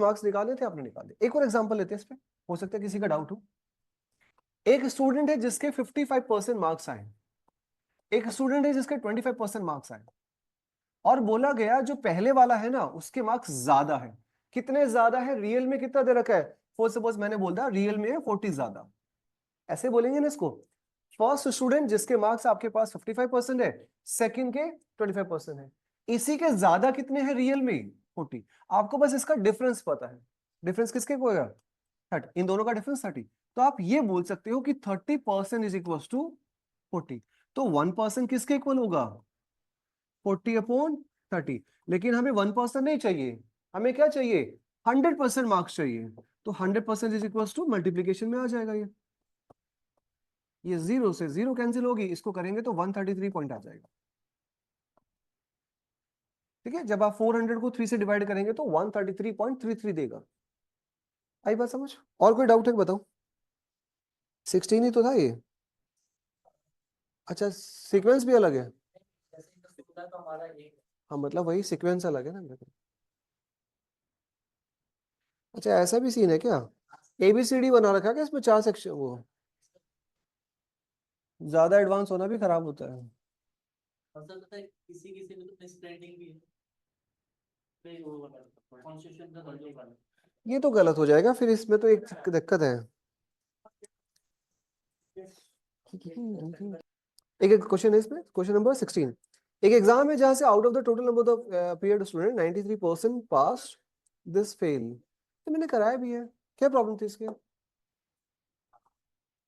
Marks निकाले थे, आपने निकाले। एक और एग्जांपल लेते हैं इस पे, हो सकता है किसी का डाउट हो। एक स्टूडेंट है जिसके 55% मार्क्स आए, एक स्टूडेंट है जिसके 25% मार्क्स आए, और बोला गया जो पहले वाला है ना उसके मार्क्स ज्यादा है। कितने ज्यादा है? रियल में कितना दे रखा है? फॉर सपोज मैंने बोल दिया रियल में है 40 ज्यादा, ऐसे बोलेंगे ना इसको। फर्स्ट स्टूडेंट जिसके मार्क्स आपके पास 55% है, सेकंड के 25% है, इसी के ज्यादा कितने हैं रियल में? 40। आपको बस इसका डिफरेंस पता है। डिफरेंस किसके को होगा? 30। इन दोनों का डिफरेंस 30। तो आप ये बोल सकते हो कि 30% इज इक्वल टू 40। तो 1% किसके इक्वल होगा? 40/30। लेकिन हमें 1% नहीं चाहिए, हमें क्या चाहिए? 100% मार्क्स चाहिए। तो 100% इज इक्वल टू मल्टीप्लीकेशन में आ जाएगा ये 0 से 0 कैंसिल होगी, इसको करेंगे तो 133 पॉइंट आ जाएगा। ठीक है, जब आप 400 को 3 से डिवाइड करेंगे तो 133.33 देगा। आई बात समझ? और कोई डाउट है बताओ? 16 ही तो था ये। अच्छा, सीक्वेंस भी अलग है। हाँ मतलब वही सीक्वेंस अलग है ना मेरे को। अच्छा ऐसा भी सीन है क्या? ABCD बना रखा है क्या इसमें 4 सेक्शन? वो ज्यादा एडवांस होना भी खराब होता है। ये तो गलत हो जाएगा फिर, इसमें तो एक दिक्कत है। एक क्वेश्चन है इसमें, क्वेश्चन नंबर 16। एक एग्जाम है जहां से out of the total number of appeared student 93% pass, this fail. तो मैंने कराया भी है, क्या प्रॉब्लम थी इसके?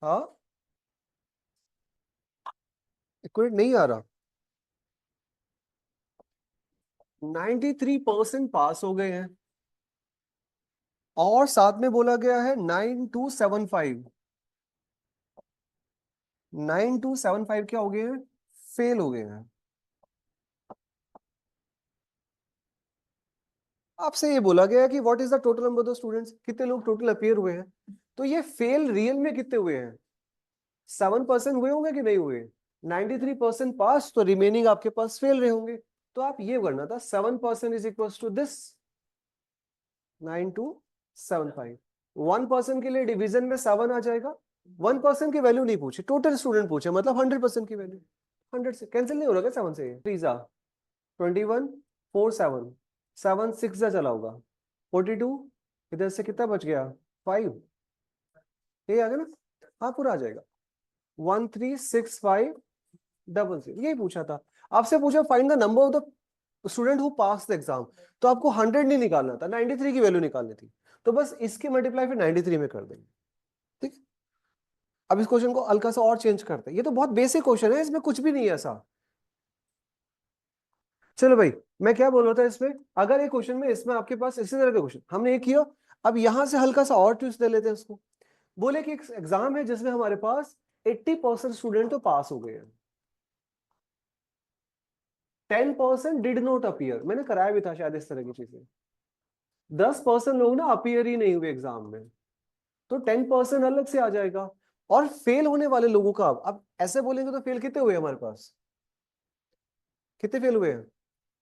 हाँ, एक्यूरेट नहीं आ रहा। 93% पास हो गए हैं, और साथ में बोला गया है 9275। 9275 क्या हो गए हैं? फेल हो गए हैं। आपसे ये बोला गया कि what is the total number of students, कितने लोग टोटल अपीयर हुए हैं। तो ये फेल रियल में कितने हुए हैं? 7% हुए होंगे कि नहीं हुए? 93% पास, तो रिमेनिंग आपके पास फेल रहे होंगे। तो आप ये करना था 7% इज इक्वल टू दिस 9275। 1% के लिए डिवीजन में 7 आ जाएगा। 1% की वैल्यू नहीं पूछी, टोटल स्टूडेंट पूछे, मतलब 100% की वैल्यू। 100 से कैंसिल नहीं हो रहा क्या 7 से? 21 4 7 7 6 जा चला होगा 42। इधर से कितना बच गया? 5। ये आ गया ना? हाँ पूरा आ जाएगा। 136500, यही पूछा था आपसे। पूछा find the number of the student who pass the exam, तो आपको 100 नहीं निकालना था, 93 की वैल्यू निकालनी थी। तो बस इसकी मल्टीप्लाई फिर 93 में कर देंगे। ठीक। अब इस क्वेश्चन को हल्का सा और चेंज करते हैं, ये तो बहुत बेसिक क्वेश्चन है, इसमें कुछ भी नहीं है ऐसा। चलो भाई, मैं क्या बोल रहा था इसमें, अगर एक क्वेश्चन में इसमें आपके पास इसी तरह का क्वेश्चन हमने ये किया, अब यहां से हल्का सा और ट्विस्ट दे लेते हैं इसको। बोले कि एक एग्जाम है जिसमें हमारे पास 80% स्टूडेंट तो पास हो गए हैं, 10% डिड नॉट अपीयर। मैंने कराया भी था शायद इस तरह की चीजें। 10% लोग ना अपीयर ही नहीं हुए एग्जाम में, तो 10% अलग से आ जाएगा। और फेल होने वाले लोगों का, अब ऐसे बोलेंगे तो फेल कितने हुए हमारे पास? कितने फेल हुए हैं?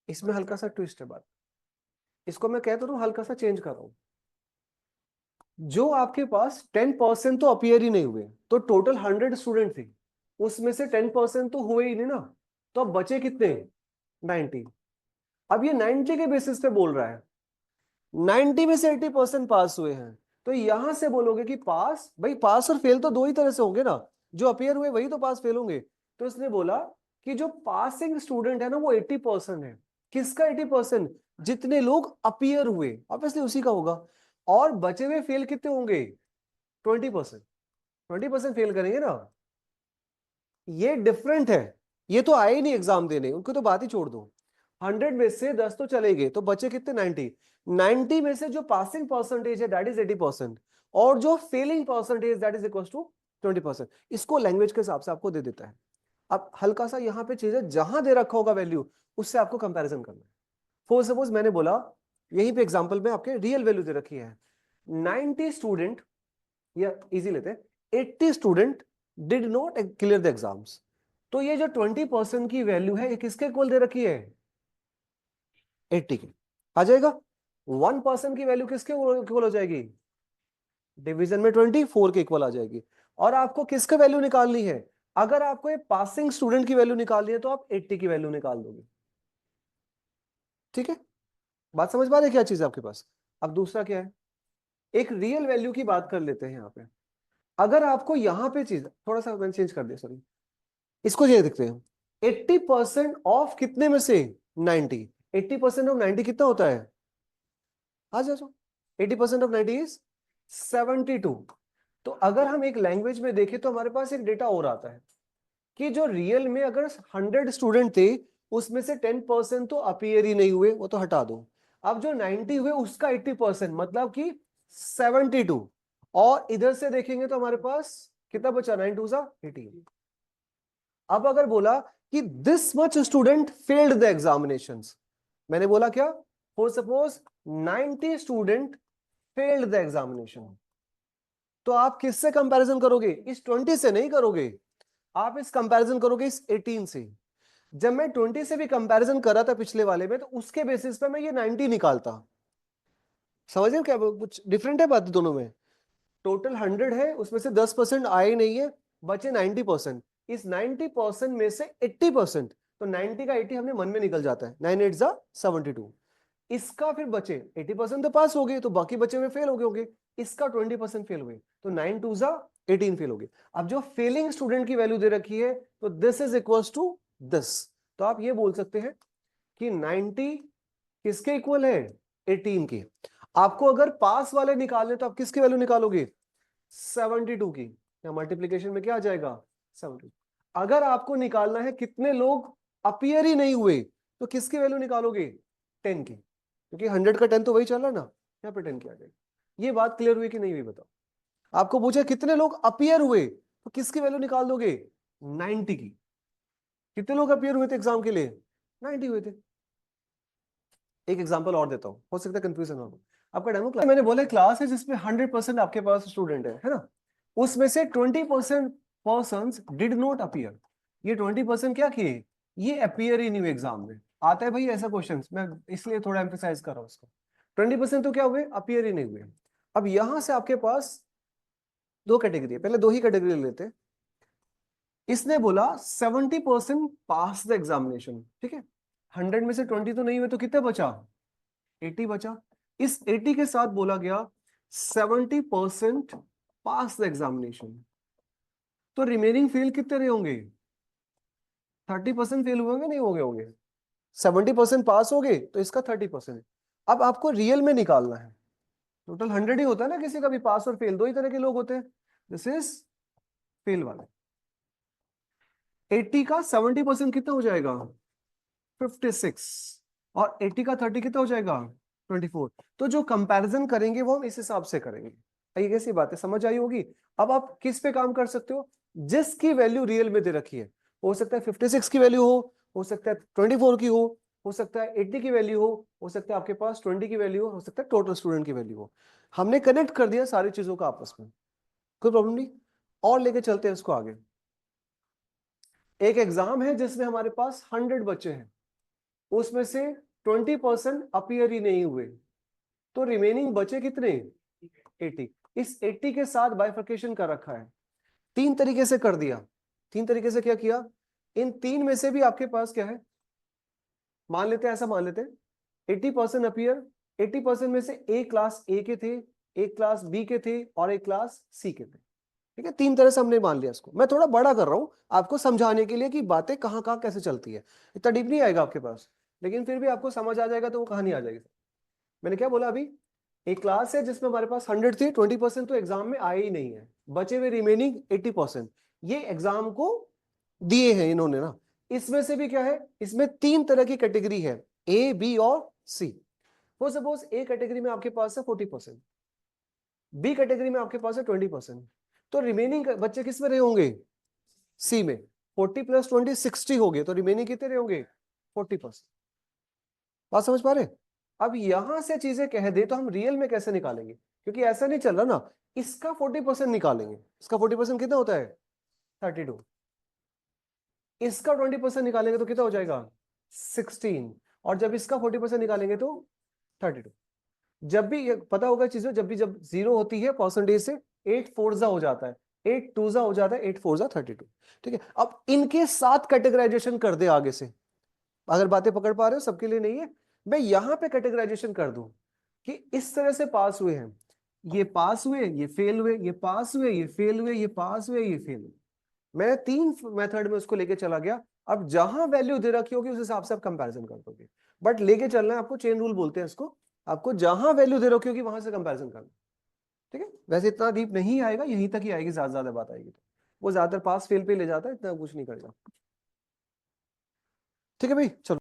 इसमें हल्का सा ट्विस्ट है बात, इसको मैं कहता हूँ हल्का सा चेंज कर रहा हूं। जो आपके पास 10% तो अपीयर ही नहीं हुए, तो टोटल 100 स्टूडेंट थे, उसमें से 10% तो हुए ही नहीं ना, तो अब बचे कितने? 90। अब ये 90 के बेसिस पे बोल रहा है, 90 में से 80% पास हुए हैं, तो यहां से बोलोगे कि पास, भाई पास और फेल तो दो ही तरह से होंगे ना, जो अपीयर हुए वही तो पास फेल होंगे। तो इसने बोला कि जो पासिंग स्टूडेंट है ना वो 80% है। किसका 80%? जितने लोग अपीयर हुए, ऑब्वियसली उसी का होगा। और बचे हुए फेल कितने होंगे? 20%। 20% फेल करेंगे ना। ये डिफरेंट है, ये तो आए ही नहीं एग्जाम देने, उनको तो बात ही छोड़ दो। 100 में से 10 तो चले गए, तो बचे कितने? 90। 90 में से जो पासिंग परसेंटेज है दैट इज 80%, और जो failing percentage that is equal to 20%। इसको लैंग्वेज के हिसाब से आपको दे देता है। अब हल्का सा यहाँ पे चीजें जहां दे रखा होगा वैल्यू, उससे आपको कंपैरिजन करना है। फॉर सपोज मैंने बोला, यहीं पे एग्जांपल में आपके रियल वैल्यू दे रखी है, 90 स्टूडेंट, या इजी लेते हैं, 80 student did not clear the exams. तो ये जो 20% की वैल्यू है ये किसके इक्वल दे रखी है? 80 के। आ जाएगा। 1% की वैल्यू किसके इक्वल हो जाएगी? डिवीजन में 24 के इक्वल आ जाएगी। और आपको किसका वैल्यू निकालनी है? अगर आपको ये पासिंग स्टूडेंट की वैल्यू निकालनी है तो आप 80 की वैल्यू निकाल दोगे। ठीक है, बात समझ पा रहे हैं क्या चीज है आपके पास? अब दूसरा क्या है, एक रियल वैल्यू की बात कर लेते हैं यहाँ पे। अगर आपको यहाँ पे चीज थोड़ा सा मैंने चेंज कर दिया, सॉरी, इसको ये देखते हैं। 80% ऑफ कितने में से? 90। 80% ऑफ 90 कितना होता है? आ जाओ। 80% ऑफ 90 इज 72। तो अगर हम एक लैंग्वेज में देखें तो हमारे पास एक डेटा और आता है कि जो रियल में अगर 100 स्टूडेंट थे उसमें से 10% तो अपीयर ही नहीं हुए, वो तो हटा दो। अब जो 90 हुए उसका 80%, मतलब कि 72। और इधर से देखेंगे तो हमारे पास कितना बचा? 9 2 18। अब अगर बोला कि this much student failed the examinations, मैंने बोला क्या? For suppose 90 student failed the examination, तो आप किससे कंपैरिजन करोगे? इस 20 से नहीं करोगे, आप इस कंपैरिजन करोगे इस 18 से। जब मैं 20 से भी कंपैरिजन कर रहा था पिछले वाले में, तो उसके बेसिस पे मैं ये 90 निकालता। समझ रहे हो क्या कुछ डिफरेंट है बात दोनों में? टोटल 100 है, उसमें से 10% आए नहीं है, बचे 90%। इस 90% में से 80%, तो 90 का 80 हमने मन में निकल जाता है, 9 8 72। इसका फिर बचे 80% तो पास हो गए, तो बाकी बचे हुए फेल हो गए होंगे। इसका 20% फेल हुए, तो 9 2 18 फेल हो गए। अब जो फेलिंग स्टूडेंट की वैल्यू दे रखी है, तो this is equal to this. तो आप ये बोल सकते हैं कि 90 किसके इक्वल है? 18 की। आपको अगर पास वाले निकालने तो आप किसकी वैल्यू निकालोगे? 72 की। या मल्टीप्लीकेशन में क्या आ जाएगा? 72। अगर आपको निकालना है कितने लोग अपीयर ही नहीं हुए, तो किसकी वैल्यू निकालोगे? 10 की, क्योंकि 100 का 10 तो वही चला ना, यहाँ पे 10 की आ जाएगी। ये बात क्लियर हुई कि नहीं हुई बताओ? आपको पूछे कितने लोग अपीयर हुए, तो किसकी वैल्यू निकाल दोगे? 90 की। कितने लोग अपीयर हुए थे एग्जाम के लिए? 90 हुए थे। एक एग्जांपल और देता हूं, हो सकता है कंफ्यूजन हो। आपका डेमो क्लास, मैंने बोला क्लास है जिसमें 100% आपके पास स्टूडेंट है ना? उसमें से 20% पर्सन्स डिड नॉट अपीयर। ये 20% क्या किए? ये अपीयर ही नहीं हुए एग्जाम में। आता है भाई ऐसा क्वेश्चन, मैं इसलिए थोड़ा एम्फेसाइज कर रहा हूं उसको। 20% तो क्या हुए? अपीयर ही नहीं हुए। अब यहां से आपके पास दो कैटेगरी है, पहले दो ही कैटेगरी लेते हैं। इसने बोला 70% पास द एग्जामिनेशन, ठीक है। 100 में से 20 तो नहीं हुए, तो कितने बचा? 80 बचा। इस 80 के साथ बोला गया 70% पास द एग्जामिनेशन, तो रिमेनिंग फेल कितने रहे होंगे? 30% फेल हुए होंगे, नहीं हो गए होंगे? 70% पास हो गए, तो इसका 30%। अब आपको रियल में निकालना है। टोटल 100 ही होता है ना, किसी का भी पास और फेल दो ही तरह के लोग होते हैं। दिस इज फेल वाला। 80 का 70% कितना हो जाएगा? 56। और 80 का 30 कितना हो जाएगा? 24। तो जो कंपैरिजन करेंगे वो हम इस हिसाब से करेंगे। ये कैसी बात है, समझ आई होगी? अब आप किस पे काम कर सकते हो? जिसकी वैल्यू रियल में दे रखी है। हो सकता है 56 की वैल्यू हो सकता है 24 की हो सकता है 80 की वैल्यू हो सकता है आपके पास 20 की वैल्यू हो सकता है टोटल स्टूडेंट की वैल्यू हो। हमने कनेक्ट कर दिया सारी चीजों का आपस में, कोई प्रॉब्लम नहीं। और लेके चलते हैं इसको आगे। एक एग्जाम है जिसमें हमारे पास 100 बच्चे हैं, उसमें से 20% अपीयर ही नहीं हुए, तो रिमेनिंग बचे कितने? 80। इस 80 के साथ बाइफर्केशन कर रखा है, तीन तरीके से कर दिया। तीन तरीके से क्या किया? इन तीन में से भी आपके पास क्या है? मान लेते हैं, ऐसा मान लेते हैं 80% अपीयर। 80% में से एक क्लास ए के थे, एक क्लास बी के थे और एक क्लास सी के थे। ठीक है, तीन तरह से हमने मान लिया इसको। मैं थोड़ा बड़ा कर रहा हूं आपको समझाने के लिए कि बातें कहां कहां कैसे चलती है। इतना डीप नहीं आएगा आपके पास, लेकिन फिर भी आपको समझ आ जाएगा, तो वो कहानी आ जाएगी। मैंने क्या बोला अभी? एक क्लास है जिसमें हमारे पास 100 थे, 20% तो एग्जाम में आए ही नहीं है, बचे हुए रिमेनिंग 80%। ये एग्जाम को दिए हैं इन्होंने ना। इसमें से भी क्या है? इसमें तीन तरह की कैटेगरी है, ए बी और सी। फॉर सपोज ए कैटेगरी में आपके पास है 40%, बी कैटेगरी में आपके पास है 20%, तो रिमेनिंग बच्चे किस में रहे होंगे? सी में। 40 प्लस 20 60 हो गए, तो रिमेनिंग कितने रहे होंगे? 40%। बात समझ पा रहे? अब यहां से चीजें कह दे तो हम रियल में कैसे निकालेंगे, क्योंकि ऐसा नहीं चल रहा ना। इसका 40% निकालेंगे, इसका 40% कितना होता है? 32। इसका 20% निकालेंगे तो कितना हो जाएगा? 16। और जब इसका 40% निकालेंगे तो 32। जब भी ये पता होगा चीजें, जब जीरो होती है परसेंटेज से 8 फोर्जा हो जाता है, 8 टूजा हो जाता है, 8 फोर्जा 32। ठीक है, अब इनके साथ कैटेगराइजेशन कर दे आगे से, अगर बातें पकड़ पा रहे हो, सबके लिए नहीं है। मैं यहां पे कैटेगराइजेशन कर दूं कि इस तरह से पास हुए हैं, ये पास हुए, ये फेल हुए, ये पास हुए, ये फेल हुए, ये पास हुए, ये फेल हुए। मैं 3 मेथड में उसको लेके चला गया। अब जहां वैल्यू दे रखी होगी उस हिसाब से आप कंपैरिजन कर दोगे, बट लेके चलना है आपको, चेन रूल बोलते हैं इसको। आपको जहां वैल्यू दे रखी होगी वहां से कंपैरिजन करना। ठीक है, वैसे इतना डीप नहीं आएगा, यहीं तक ही आएगी, ज्यादा ज्यादा बात आएगी तो वो ज्यादातर पास फेल पे ले जाता है, इतना कुछ नहीं करेगा। ठीक है भाई, चलो।